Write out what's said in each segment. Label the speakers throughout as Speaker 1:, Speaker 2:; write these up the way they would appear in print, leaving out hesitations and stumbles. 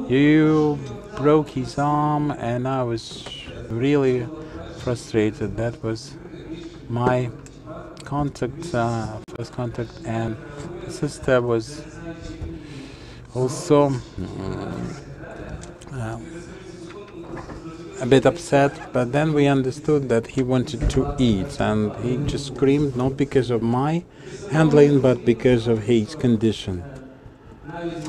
Speaker 1: You broke his arm, and I was really frustrated. That was my first contact, and the sister was also a bit upset, but then we understood that he wanted to eat, and he just screamed, not because of my handling, but because of his condition.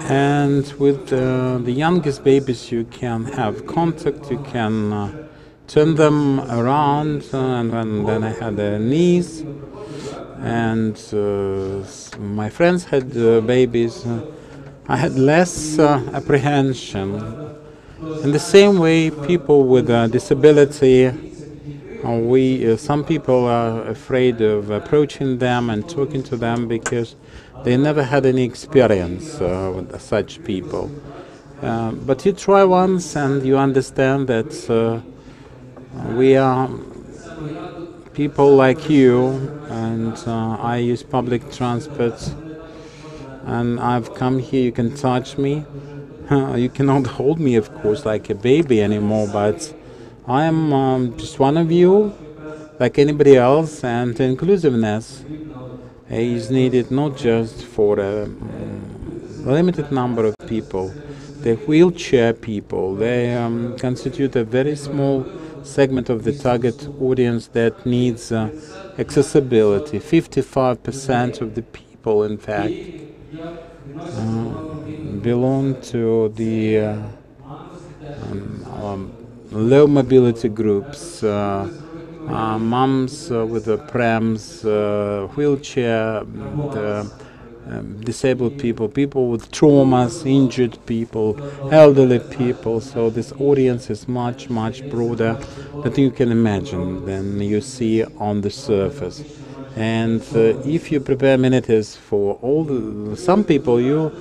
Speaker 1: And with the youngest babies, you can have contact, you can turn them around, and then I had a niece, and my friends had babies. I had less apprehension. In the same way, people with a disability, some people are afraid of approaching them and talking to them because they never had any experience with such people. But you try once and you understand that we are people like you, and I use public transport, and I've come here, you can touch me. You cannot hold me, of course, like a baby anymore, but I am just one of you, like anybody else, and inclusiveness is needed not just for a limited number of people. The wheelchair people, they constitute a very small segment of the target audience that needs accessibility. 55% of the people, in fact, belong to the low mobility groups, moms with the prams, wheelchair, disabled people, people with traumas, injured people, elderly people. So this audience is much, much broader than you can imagine, than you see on the surface. And if you prepare amenities for some people, you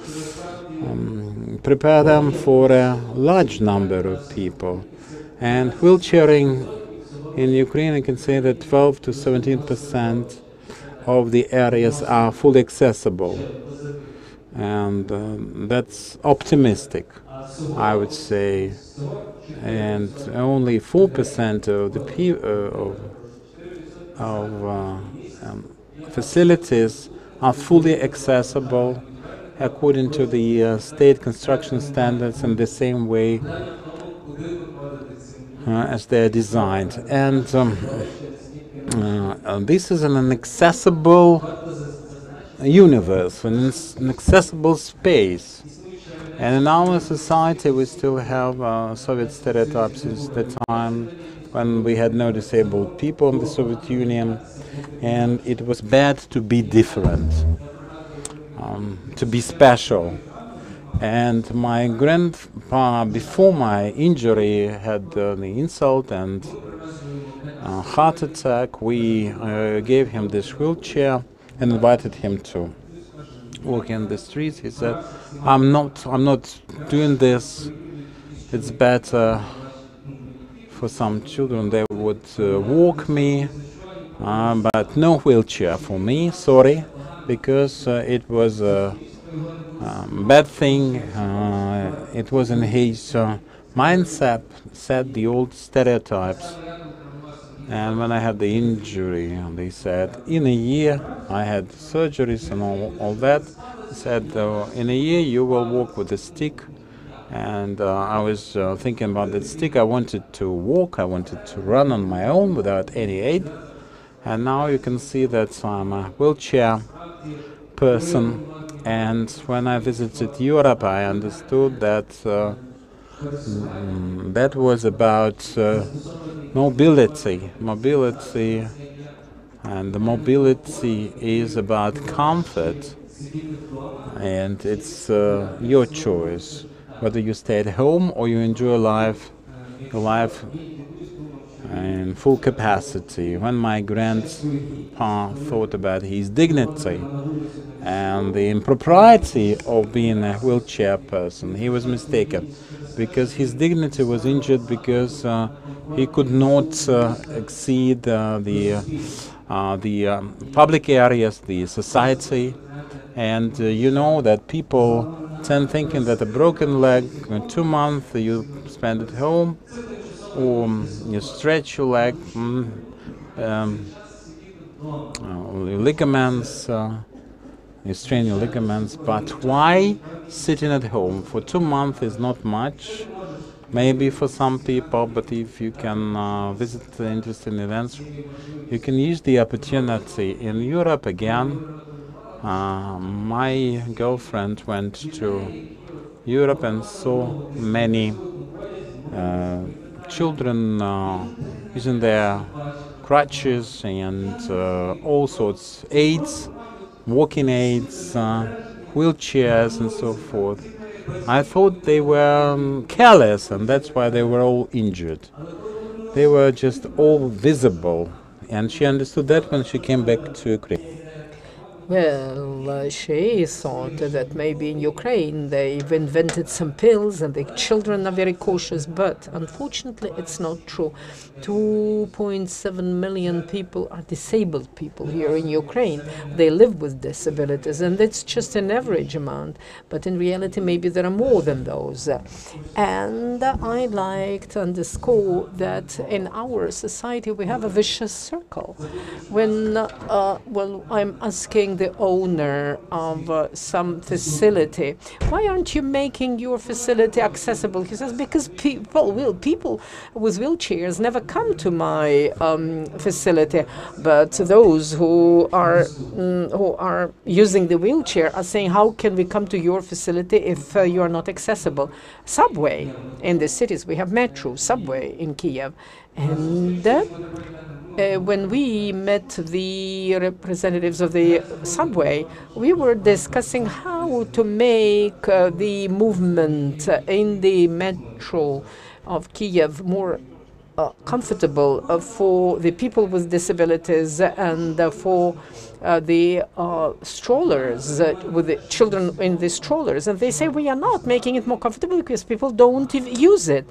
Speaker 1: prepare them for a large number of people. And wheelchairing in Ukraine, I can say that 12 to 17% of the areas are fully accessible. And that's optimistic, I would say. And only 4% of the facilities are fully accessible according to the state construction standards in the same way as they're designed. And this is an inaccessible universe, an inaccessible space. And in our society, we still have Soviet stereotypes since the time when we had no disabled people in the Soviet Union, and it was bad to be different, to be special. And my grandpa, before my injury, had the insult and heart attack. We gave him this wheelchair and invited him to walk in the streets. He said, I'm not doing this. It's better for some children. They would walk me, but no wheelchair for me, sorry, because it was a bad thing. It was in his mindset, set the old stereotypes. And when I had the injury, they said, in a year, I had surgeries and all that. They said, in a year you will walk with a stick. And I was thinking about that stick. I wanted to walk, I wanted to run on my own without any aid. And now you can see that I'm a wheelchair person. And when I visited Europe, I understood that that was about mobility, and the mobility is about comfort, and it's your choice whether you stay at home or you enjoy your life in full capacity. When my grandpa thought about his dignity and the impropriety of being a wheelchair person, he was mistaken, because his dignity was injured because he could not exceed the public areas, the society. And you know that people then thinking that a broken leg, 2 months you spend at home, or you stretch your leg, ligaments, you strain your ligaments. But why sitting at home for 2 months is not much. Maybe for some people, but if you can visit interesting events, you can use the opportunity. In Europe again, my girlfriend went to Europe and saw many children using their crutches and all sorts aids, walking aids, wheelchairs and so forth. I thought they were careless, and that's why they were all injured. They were just all visible, and she understood that when she came back to Ukraine.
Speaker 2: Well, she thought that maybe in Ukraine they've invented some pills and the children are very cautious, but unfortunately it's not true. 2.7 million people are disabled people here in Ukraine. They live with disabilities, and it's just an average amount, but in reality maybe there are more than those. And I'd like to underscore that in our society we have a vicious circle. When, well, I'm asking the owner of some facility, why aren't you making your facility accessible? He says, because people with wheelchairs never come to my facility, but those who are using the wheelchair are saying, how can we come to your facility if you are not accessible? Subway in the cities, we have metro, subway in Kiev, and when we met the representatives of the subway, we were discussing how to make the movement in the metro of Kiev more comfortable for the people with disabilities and for the strollers, with the children in the strollers. And they say, we are not making it more comfortable because people don't use it.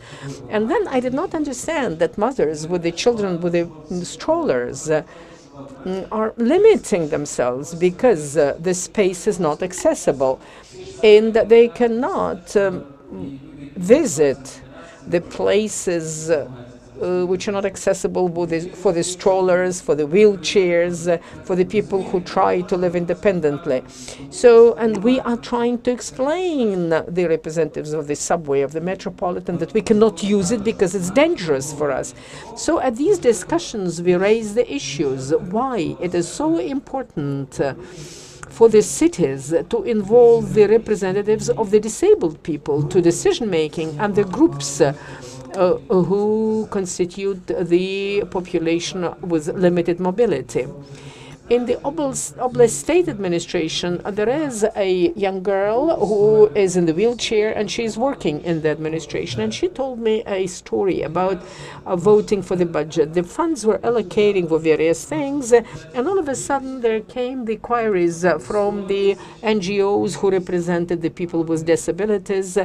Speaker 2: And then I did not understand that mothers with the children with the strollers are limiting themselves because the space is not accessible, and they cannot visit the places which are not accessible for the strollers, for the wheelchairs, for the people who try to live independently. So, and we are trying to explain the representatives of the subway, of the metropolitan, that we cannot use it because it's dangerous for us. So at these discussions, we raise the issues why it is so important for the cities to involve the representatives of the disabled people to decision-making and the groups who constitute the population with limited mobility. In the Oblast State Administration, there is a young girl who is in the wheelchair, and she's working in the administration. And she told me a story about voting for the budget. The funds were allocating for various things, and all of a sudden there came the queries from the NGOs who represented the people with disabilities.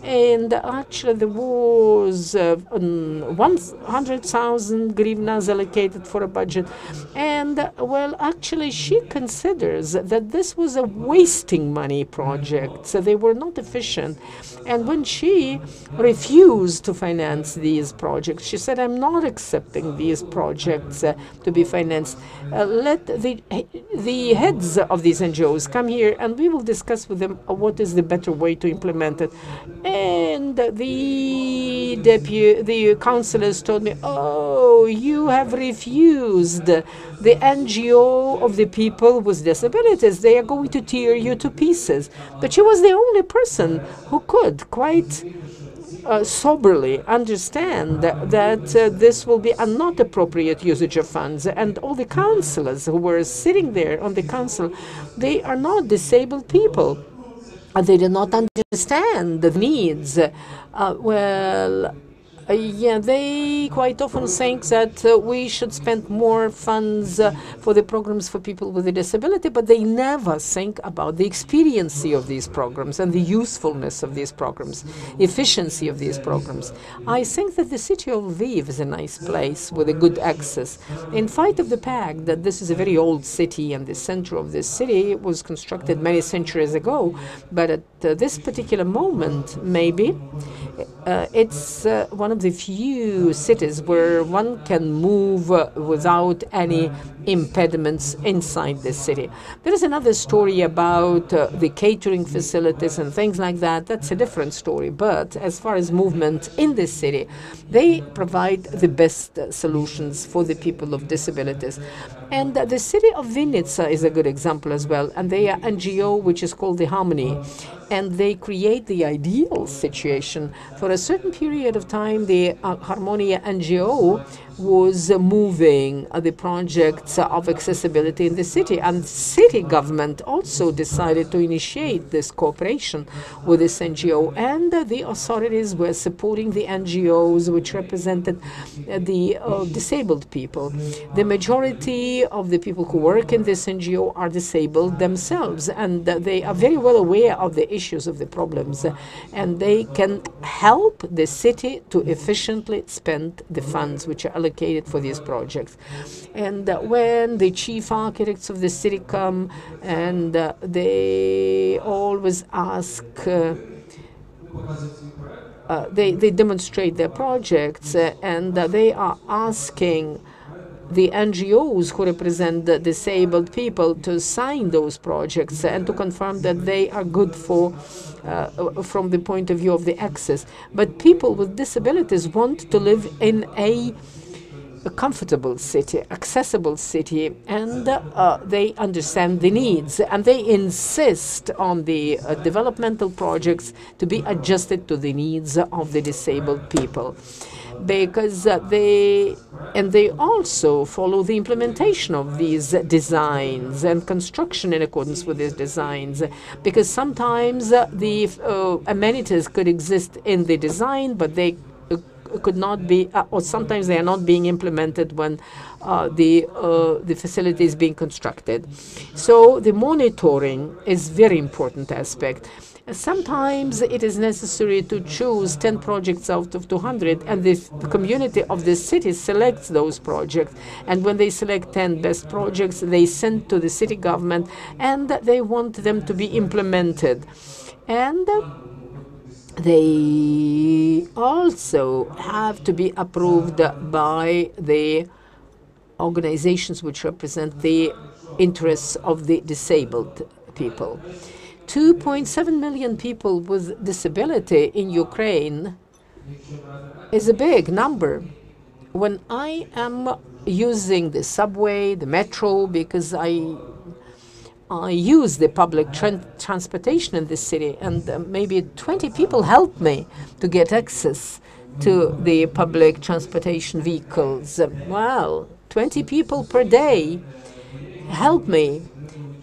Speaker 2: And actually there was 100,000 hryvnias allocated for a budget. And, well, actually, she considers that this was a wasting money project, so they were not efficient. And when she refused to finance these projects, she said, I'm not accepting these projects to be financed. Let the heads of these NGOs come here, and we will discuss with them what is the better way to implement it. And the councillors told me, oh, you have refused the NGO of the people with disabilities. They are going to tear you to pieces. But she was the only person who could quite soberly understand that this will be a not appropriate usage of funds. And all the councillors who were sitting there on the council, they are not disabled people. They did not understand the needs. Well, Yeah, they quite often think that we should spend more funds for the programs for people with a disability, but they never think about the expediency of these programs and the usefulness of these programs, efficiency of these programs. I think that the city of Lviv is a nice place with a good access. In spite of the fact that this is a very old city and the center of this city was constructed many centuries ago, but at this particular moment, maybe, it's one of the few cities where one can move without any impediments inside the city. There is another story about the catering facilities and things like that. That's a different story. But as far as movement in the city, they provide the best solutions for the people of disabilities. And the city of Vinnytsia is a good example as well. And they are NGO, which is called the Harmony. And they create the ideal situation. For a certain period of time, the Harmonia NGO was moving the projects of accessibility in the city. And city government also decided to initiate this cooperation with this NGO. And the authorities were supporting the NGOs which represented the disabled people. The majority of the people who work in this NGO are disabled themselves. And they are very well aware of the issues of the problems. And they can help the city to efficiently spend the funds which are allocated for these projects. And when the chief architects of the city come, and they always ask, they demonstrate their projects, and they are asking the NGOs who represent the disabled people to sign those projects and to confirm that they are good for from the point of view of the access. But people with disabilities want to live in a comfortable city, accessible city, and they understand the needs, and they insist on the developmental projects to be adjusted to the needs of the disabled people, because they also follow the implementation of these designs and construction in accordance with these designs, because sometimes the amenities could exist in the design, but they could not be, or sometimes they are not being implemented when the facility is being constructed. So the monitoring is very important aspect. Sometimes it is necessary to choose 10 projects out of 200, and the community of the city selects those projects. And when they select 10 best projects, they send to the city government, and they want them to be implemented. And they also have to be approved by the organizations which represent the interests of the disabled people. 2.7 million people with disability in Ukraine is a big number. When I am using the subway, the metro, because I use the public transportation in this city, and maybe 20 people help me to get access to the public transportation vehicles. Well, 20 people per day help me,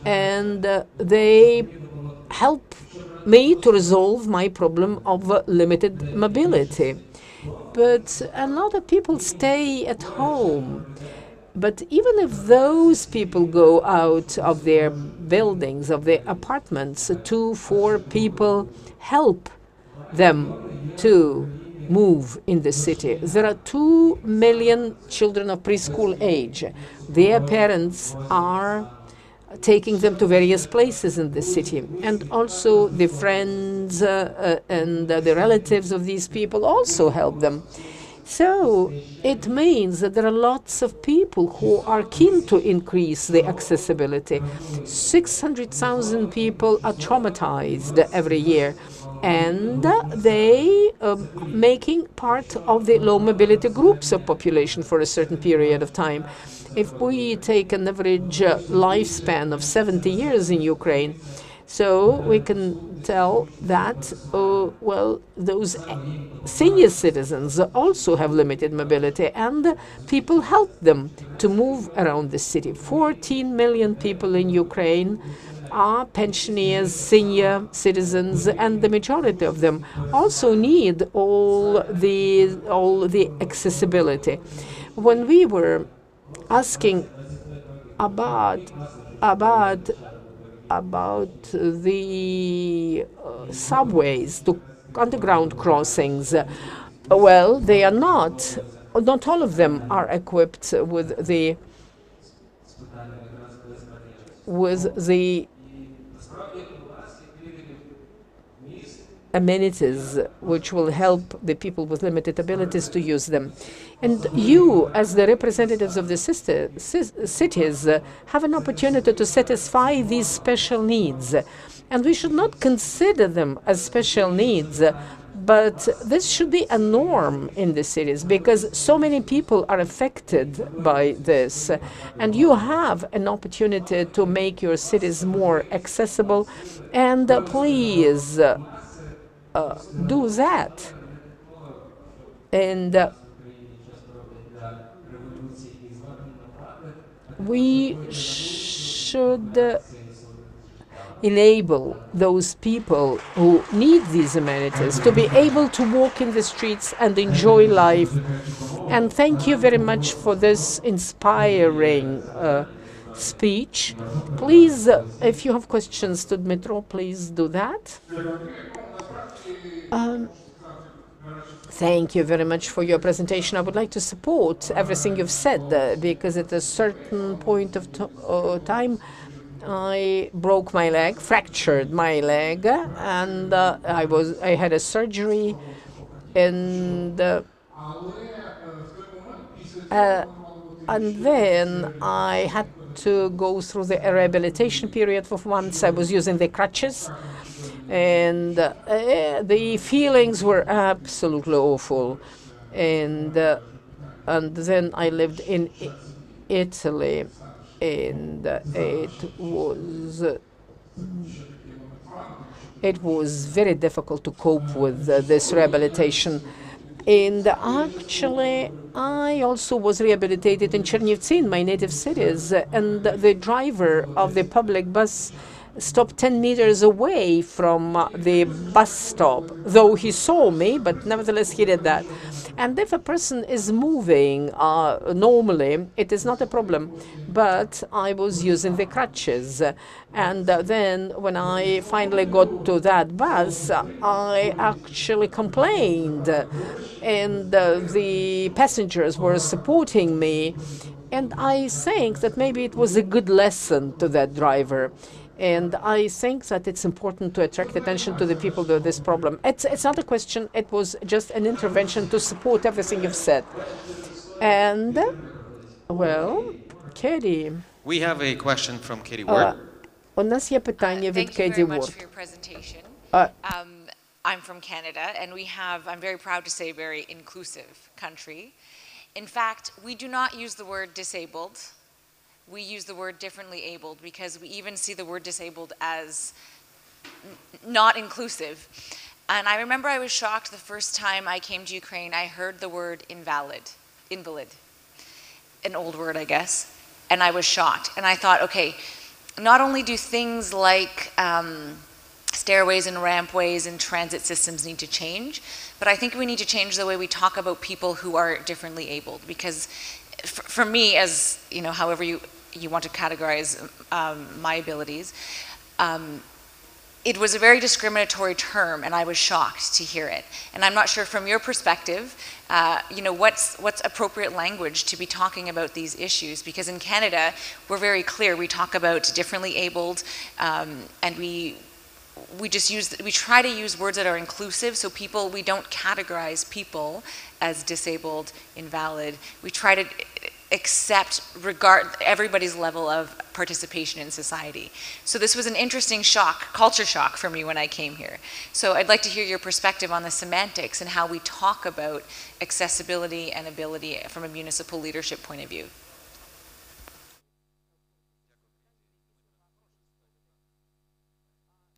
Speaker 2: and they help me to resolve my problem of limited mobility. But a lot of people stay at home. But even if those people go out of their buildings, of their apartments, 2-4 people help them to move in the city. There are 2 million children of preschool age. Their parents are taking them to various places in the city. And also the friends and the relatives of these people also help them. So it means that there are lots of people who are keen to increase the accessibility. 600,000 people are traumatized every year, and they making part of the low mobility groups of population for a certain period of time. If we take an average lifespan of 70 years in Ukraine, so we can tell that, well, those senior citizens also have limited mobility, and people help them to move around the city. 14 million people in Ukraine are pensioners, senior citizens, and the majority of them also need all the accessibility. When we were asking about about the subways, to underground crossings, well, they are not. Not all of them are equipped with the amenities which will help the people with limited abilities to use them. And you, as the representatives of the cities, have an opportunity to satisfy these special needs. And we should not consider them as special needs, but this should be a norm in the cities because so many people are affected by this. And you have an opportunity to make your cities more accessible. And please do that. And we should enable those people who need these amenities to be able to walk in the streets and enjoy life. And thank you very much for this inspiring speech. Please, if you have questions to Dmytro, please do that. Thank you very much for your presentation. I would like to support everything you've said because at a certain point of time, I broke my leg, fractured my leg, and I had a surgery, and then I had to go through the rehabilitation period for months. I was using the crutches, and the feelings were absolutely awful. And then I lived in Italy, and it was very difficult to cope with this rehabilitation. And actually, I also was rehabilitated in Chernivtsi, in my native cities, and the driver of the public bus stopped 10 meters away from the bus stop, though he saw me, but nevertheless he did that. And if a person is moving normally, it is not a problem. But I was using the crutches. And then when I finally got to that bus, I actually complained. And the passengers were supporting me. And I think that maybe it was a good lesson to that driver. And I think that it's important to attract attention to the people with this problem. It's not a question. It was just an intervention to support everything you've said. And, well, Katie.
Speaker 3: We have a question from Katie Ward.
Speaker 2: У нас є питання від
Speaker 4: Thank you
Speaker 2: Katie
Speaker 4: very much
Speaker 2: Ward.
Speaker 4: for your presentation. I'm from Canada, and I'm very proud to say, a very inclusive country. In fact, we do not use the word disabled. We use the word differently abled because we even see the word disabled as not inclusive. And I remember I was shocked the first time I came to Ukraine, I heard the word invalid, an old word, I guess, and I was shocked. And I thought, okay, not only do things like stairways and rampways and transit systems need to change, but I think we need to change the way we talk about people who are differently abled. Because for me, as you know, however you want to categorize my abilities, it was a very discriminatory term, and I was shocked to hear it. And I'm not sure, from your perspective, what's appropriate language to be talking about these issues? Because in Canada, we're very clear. We talk about differently abled, and we try to use words that are inclusive, so we don't categorize people as disabled, invalid. We try to regard everybody's level of participation in society. So this was an interesting culture shock for me when I came here. So I'd like to hear your perspective on the semantics and how we talk about accessibility and ability from a municipal leadership point of view.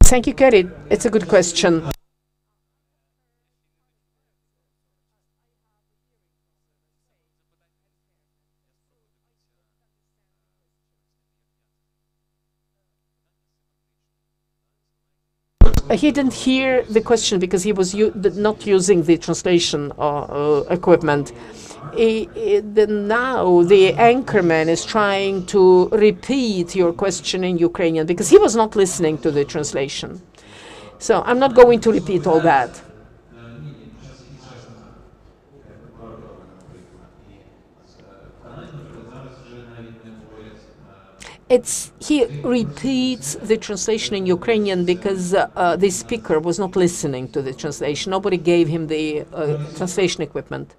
Speaker 2: Thank you, Katie. It's a good question. He didn't hear the question because he was not using the translation equipment. Now the anchorman is trying to repeat your question in Ukrainian because he was not listening to the translation. So I'm not going to repeat all that. He repeats the translation in Ukrainian because the speaker was not listening to the translation. Nobody gave him the translation equipment.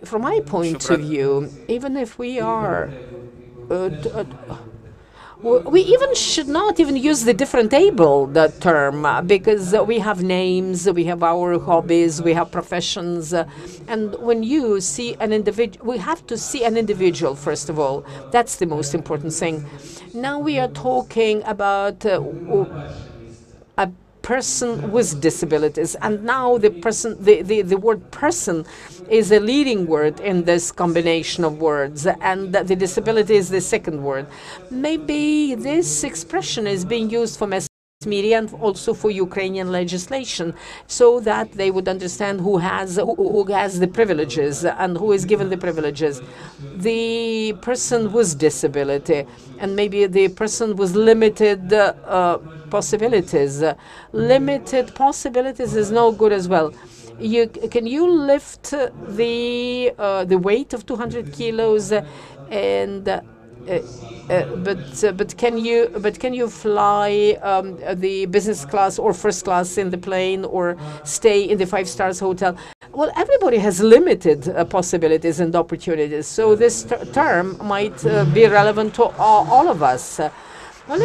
Speaker 2: From my point of view, even if we are, we even should not even use the different able that term because we have names, we have our hobbies, we have professions, and when you see an individual, we have to see an individual first of all. That's the most important thing. Now we are talking about a person with disabilities, and now the word person is a leading word in this combination of words, and the disability is the second word. Maybe this expression is being used for mass media and also for Ukrainian legislation, so that they would understand who has the privileges and who is given the privileges. The person with disability, and maybe the person with limited possibilities. Limited possibilities is no good as well. Can you lift the weight of 200 kilos and but can you fly the business class or first class in the plane or stay in the 5-star hotel? Well, everybody has limited possibilities and opportunities, so this term might be relevant to all of us. Well,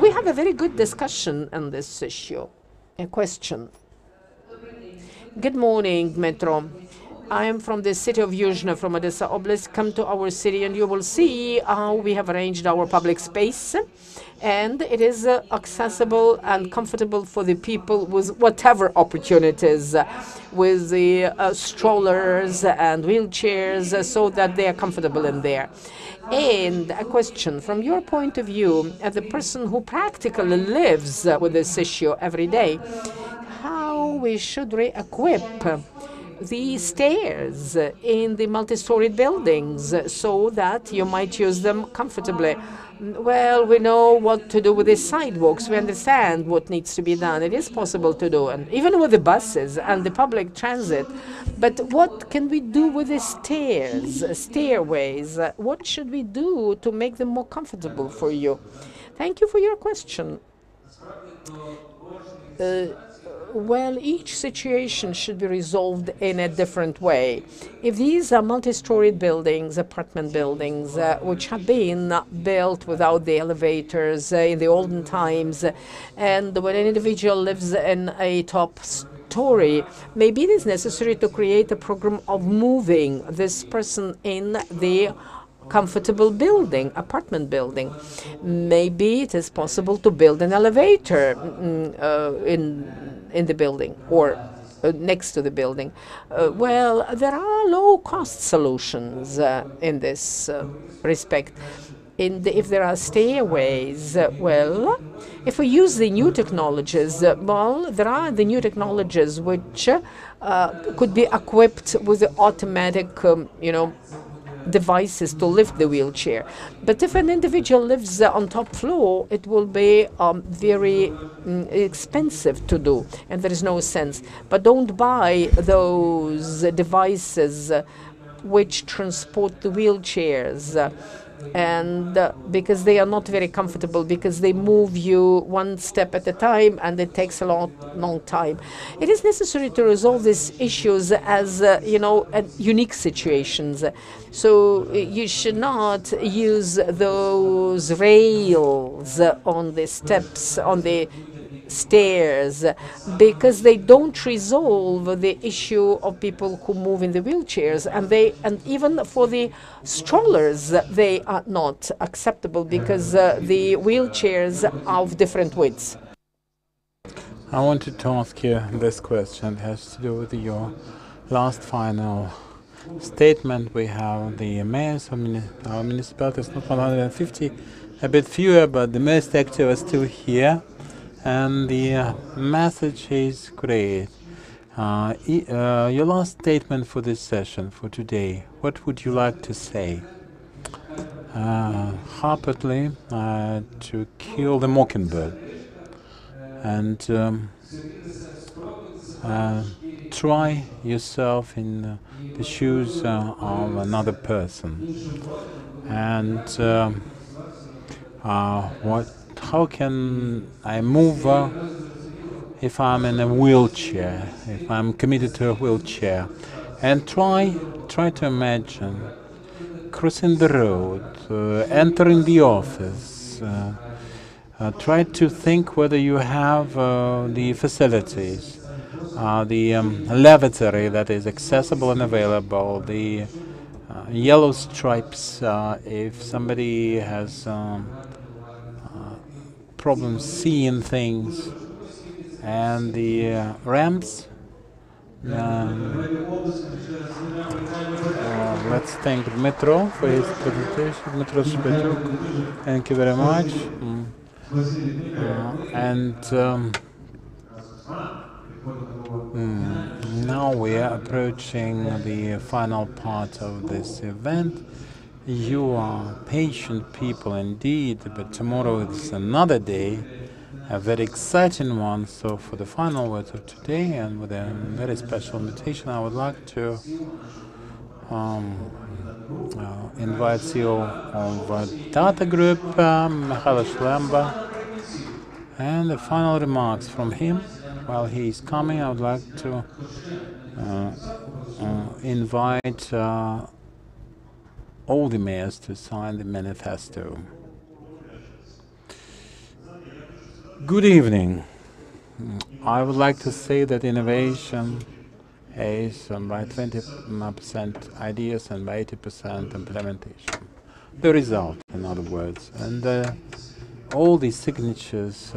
Speaker 2: we have a very good discussion on this issue. A question. Good morning, Dmytro. I am from the city of Yuzhno, from Odessa Oblast. Come to our city and you will see how we have arranged our public space. And it is accessible and comfortable for the people with whatever opportunities, with the strollers and wheelchairs, so that they are comfortable in there. And a question, from your point of view, as a person who practically lives with this issue every day, how we should re-equip the stairs in the multi-storied buildings so that you might use them comfortably. Well, we know what to do with the sidewalks. We understand what needs to be done. It is possible to do, and even with the buses and the public transit. But what can we do with the stairways? What should we do to make them more comfortable for you? Thank you for your question. Well, each situation should be resolved in a different way. If these are multi-storied buildings, apartment buildings, which have been built without the elevators in the olden times, and when an individual lives in a top story, maybe it is necessary to create a program of moving this person in the comfortable building, apartment building. Maybe it is possible to build an elevator in the building or next to the building. Well, there are low-cost solutions in this respect. If there are stairways, well, if we use the new technologies, well, there are the new technologies which could be equipped with the automatic, devices to lift the wheelchair. But if an individual lives on top floor, it will be very expensive to do, and there is no sense. But don't buy those devices which transport the wheelchairs, and because they are not very comfortable, because they move you one step at a time and it takes a long time. It is necessary to resolve these issues as at unique situations. So you should not use those rails on the steps, on the stairs, because they don't resolve the issue of people who move in the wheelchairs, and even for the strollers they are not acceptable because the wheelchairs are of different widths.
Speaker 1: I wanted to ask you this question. It has to do with your last final statement. We have the mayors of our municipalities, not 150, a bit fewer, but the most active are still here. And the message is great. Your last statement for this session, for today, what would you like to say? Rapidly, to kill the mockingbird. And try yourself in the shoes of another person. And how can I move if I'm in a wheelchair, if I'm committed to a wheelchair? And try to imagine crossing the road, entering the office. Try to think whether you have the facilities, the lavatory that is accessible and available, the yellow stripes if somebody has problems seeing things, and the ramps. Let's thank Dmytro for his presentation. Dmytro, thank you very much. Now we are approaching the final part of this event. You are patient people indeed, but tomorrow is another day, a very exciting one. So for the final words of today, and with a very special invitation, I would like to invite CEO of data group, Mikhail Shlemba, and the final remarks from him. While he is coming, I would like to invite all the mayors to sign the manifesto. Good evening. I would like to say that innovation is by 20% ideas and by 80% implementation. The result, in other words. And all the signatures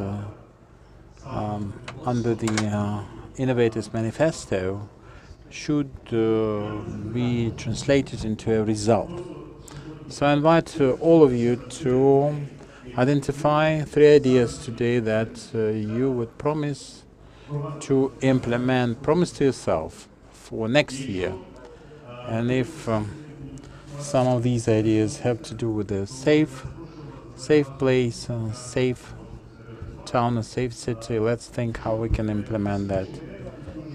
Speaker 1: under the Innovators Manifesto should be translated into a result. So I invite all of you to identify 3 ideas today that you would promise to implement, promise to yourself for next year. And if some of these ideas have to do with a safe place, safe town, a safe city, let's think how we can implement that.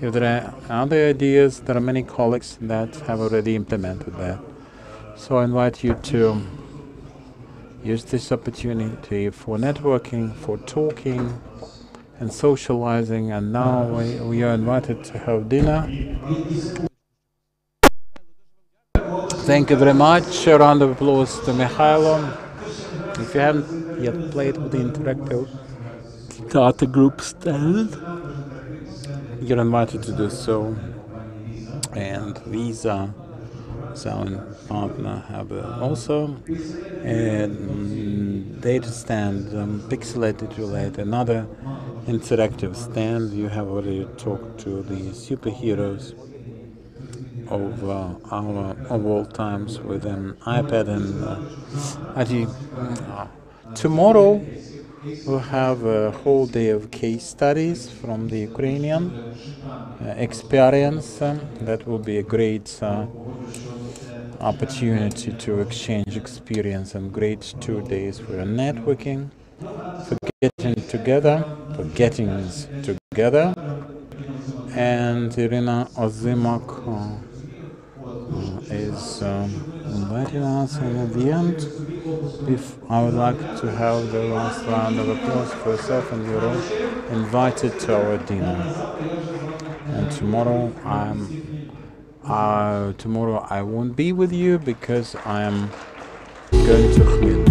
Speaker 1: If there are other ideas, there are many colleagues that have already implemented that. So I invite you to use this opportunity for networking, for talking and socializing. And now we are invited to have dinner. Thank you very much. A round of applause to Mikhailo. If you haven't yet played with the interactive data group stand, you're invited to do so. And Visa, sound partner, have also a data stand, pixelated relate, another interactive stand. You have already talked to the superheroes of all times with an iPad and tomorrow we'll have a whole day of case studies from the Ukrainian experience. That will be a great opportunity to exchange experience, and great 2 days for networking, for getting together. And Irina Ozimak is inviting us, and at the end, if I would like to have the last round of applause for yourself, and you're all invited to our dinner. And tomorrow I won't be with you because I am going to Khmelnytskyi.